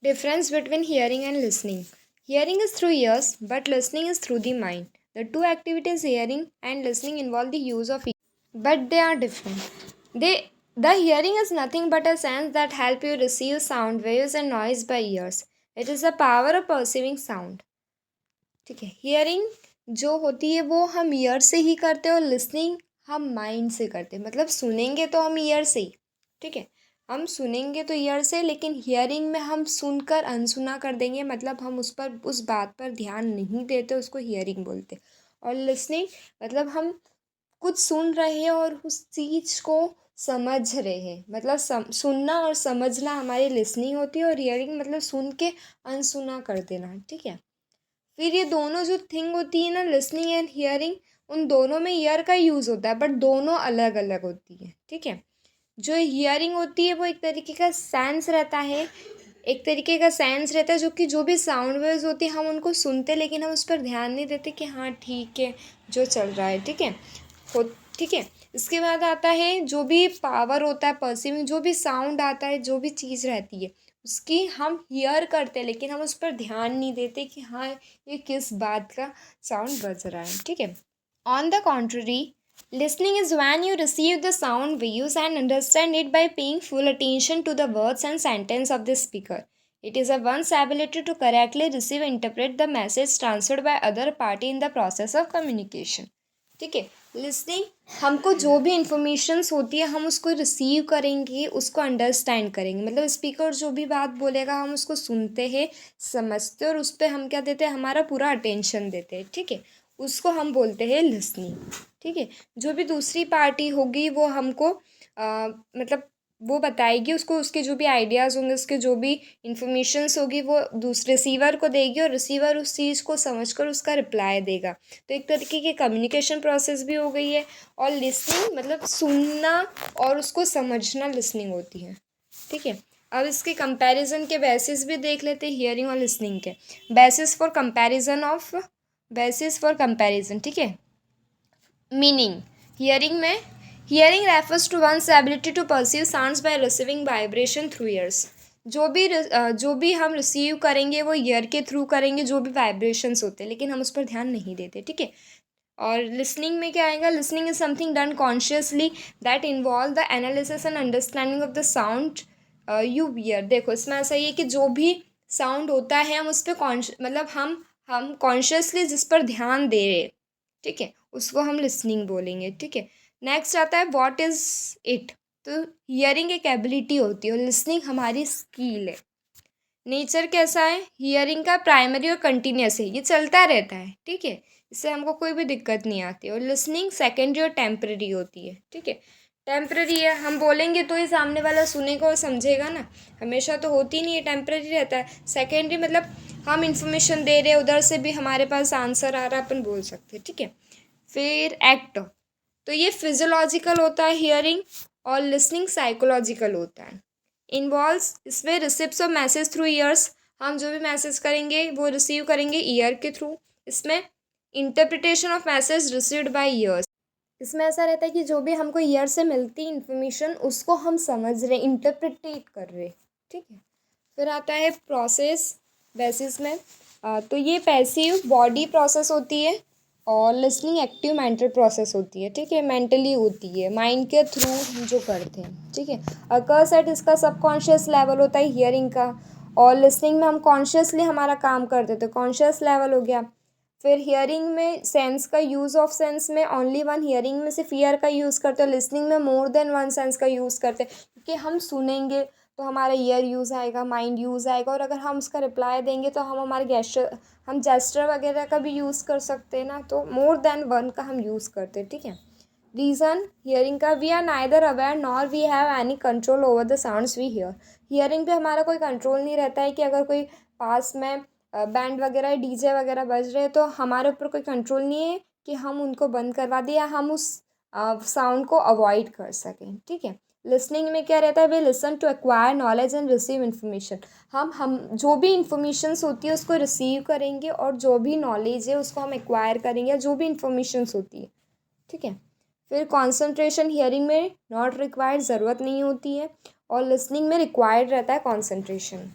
Difference between hearing and listening. Hearing is through ears, but listening is through the mind. The two activities, hearing and listening, involve the use of ears, but they are different. The hearing is nothing but a sense that help you receive sound waves and noise by ears. It is the power of perceiving sound. ठीक है, hearing जो होती है वो हम year से ही करते हैं और लिसनिंग हम माइंड से करते हैं। मतलब सुनेंगे तो हम ईयर से ही, ठीक है, हम सुनेंगे तो ईयर से, लेकिन हियरिंग में हम सुनकर अनसुना कर देंगे, मतलब हम उस बात पर ध्यान नहीं देते, उसको हियरिंग बोलते। और लिसनिंग मतलब हम कुछ सुन रहे हैं और उस चीज़ को समझ रहे हैं, मतलब सुनना और समझना हमारी लिसनिंग होती है, और हियरिंग मतलब सुन के अनसुना कर देना, ठीक है। फिर ये दोनों जो थिंग होती है ना, लिसनिंग एंड हियरिंग, उन दोनों में ईयर का यूज़ होता है, बट दोनों अलग अलग होती है, ठीक है। जो हियरिंग होती है वो एक तरीके का सेंस रहता है, एक तरीके का सेंस रहता है, जो कि जो भी साउंड वेव्स होती है हम उनको सुनते हैं, लेकिन हम उस पर ध्यान नहीं देते कि हाँ ठीक है जो चल रहा है, ठीक है, हो, ठीक है। इसके बाद आता है जो भी पावर होता है परसीविंग, जो भी साउंड आता है, जो भी चीज़ रहती है उसकी हम हियर करते हैं, लेकिन हम उस पर ध्यान नहीं देते कि हाँ ये किस बात का साउंड बज रहा है, ठीक है। On the contrary, listening is when you receive the sound waves and understand it by paying full attention to the words and sentence of the speaker. It is a one's ability to correctly receive and interpret the message transferred by other party in the process of communication. ठीक है, listening हमको जो भी informations होती है हम उसको receive करेंगे, उसको अंडरस्टैंड करेंगे, मतलब स्पीकर जो भी बात बोलेगा हम उसको सुनते हैं, समझते हैं, और उस पर हम क्या देते हैं, हमारा पूरा अटेंशन देते हैं, ठीक है, उसको हम बोलते हैं लिसनिंग, ठीक है। जो भी दूसरी पार्टी होगी वो हमको मतलब वो बताएगी, उसको उसके जो भी आइडियाज़ होंगे, उसके जो भी इंफॉर्मेशंस होगी वो दूसरे रिसीवर को देगी, और रिसीवर उस चीज़ को समझकर उसका रिप्लाई देगा। तो एक तरीके की कम्युनिकेशन प्रोसेस भी हो गई है। और लिसनिंग मतलब सुनना और उसको समझना लिसनिंग होती है, ठीक है। अब इसके कंपैरिजन के बेसिस भी देख लेते हैं हियरिंग और लिसनिंग के। बेसिस फॉर कंपैरिजन, ठीक है। मीनिंग, हियरिंग में hearing refers to one's ability to perceive sounds by receiving vibration through ears. जो भी हम रिसीव करेंगे वो ईयर के थ्रू करेंगे, जो भी वाइब्रेशंस होते हैं, लेकिन हम उस पर ध्यान नहीं देते, ठीक है। और लिसनिंग में क्या आएगा, listening is something done consciously that involve the analysis and understanding of the sound you wear. देखो इसमें ऐसा ही है कि जो भी साउंड होता है हम उस पर मतलब हम कॉन्शियसली जिस पर ध्यान दे रहे, ठीक है, उसको हम लिसनिंग बोलेंगे, ठीक है। नेक्स्ट आता है व्हाट इज़ इट। तो हियरिंग एक एबिलिटी होती है और लिसनिंग हमारी स्किल है। नेचर कैसा है, हियरिंग का प्राइमरी और कंटिन्यूस है, ये चलता रहता है, ठीक है, इससे हमको कोई भी दिक्कत नहीं आती। और लिसनिंग सेकेंडरी और टेम्पररी होती है, ठीक है। टेम्पररी है, हम बोलेंगे तो ही सामने वाला सुनेगा और समझेगा ना, हमेशा तो होती नहीं है, टेम्पररी रहता है। सेकेंडरी मतलब हम इंफॉर्मेशन दे रहे हैं, उधर से भी हमारे पास आंसर आ रहा है, अपन बोल सकते हैं, ठीक है। फिर एक्ट, तो ये फिजियोलॉजिकल होता है हियरिंग, और लिसनिंग साइकोलॉजिकल होता है। इन्वॉल्व्स, इसमें receipts of message through years, हम जो भी मैसेज करेंगे वो रिसीव करेंगे ईयर के थ्रू। इसमें interpretation of message received by years, इसमें ऐसा रहता है कि जो भी हमको ईयर से मिलती इंफॉर्मेशन उसको हम समझ रहे, इंटरप्रिटेट कर रहे, ठीक है। फिर आता है प्रोसेस बेसिस में, तो ये पैसिव बॉडी प्रोसेस होती है, और लिसनिंग एक्टिव मेंटल प्रोसेस होती है, ठीक है, मेंटली होती है, माइंड के थ्रू हम जो करते हैं, ठीक है। अकर्स एट इसका सबकॉन्शियस लेवल होता है हियरिंग का, और लिसनिंग में हम कॉन्शियसली हमारा काम करते थे, कॉन्शियस लेवल हो गया। फिर हियरिंग में सेंस का यूज़ ऑफ सेंस में ओनली वन, हियरिंग में सिर्फ ईयर का यूज़ करते हैं, लिसनिंग में मोर देन वन सेंस का यूज़ करते हैं, क्योंकि हम सुनेंगे तो हमारा ईयर यूज़ आएगा, माइंड यूज़ आएगा, और अगर हम उसका रिप्लाई देंगे तो हम हमारे जेस्चर वगैरह का भी यूज़ कर सकते हैं ना, तो मोर देन वन का हम यूज़ करते हैं, ठीक है। रीज़न हियरिंग का, we are neither aware nor we have any control over the sounds we hear. Hearing पे हमारा कोई कंट्रोल नहीं रहता है, कि अगर कोई पास में बैंड वगैरह डीजे वगैरह बज रहे हैं तो हमारे ऊपर कोई कंट्रोल नहीं है कि हम उनको बंद करवा दें या हम उस साउंड को अवॉइड कर सकें, ठीक है। लिसनिंग में क्या रहता है, we listen to acquire knowledge and receive information. हम जो भी इंफॉर्मेशंस होती है उसको रिसीव करेंगे, और जो भी नॉलेज है उसको हम एक्वायर करेंगे, जो भी इंफॉर्मेशंस होती है, ठीक है। फिर कॉन्सेंट्रेशन, हियरिंग में नॉट रिक्वायर्ड, ज़रूरत नहीं होती है, और लिसनिंग में रिक्वायर्ड रहता है कॉन्सेंट्रेशन।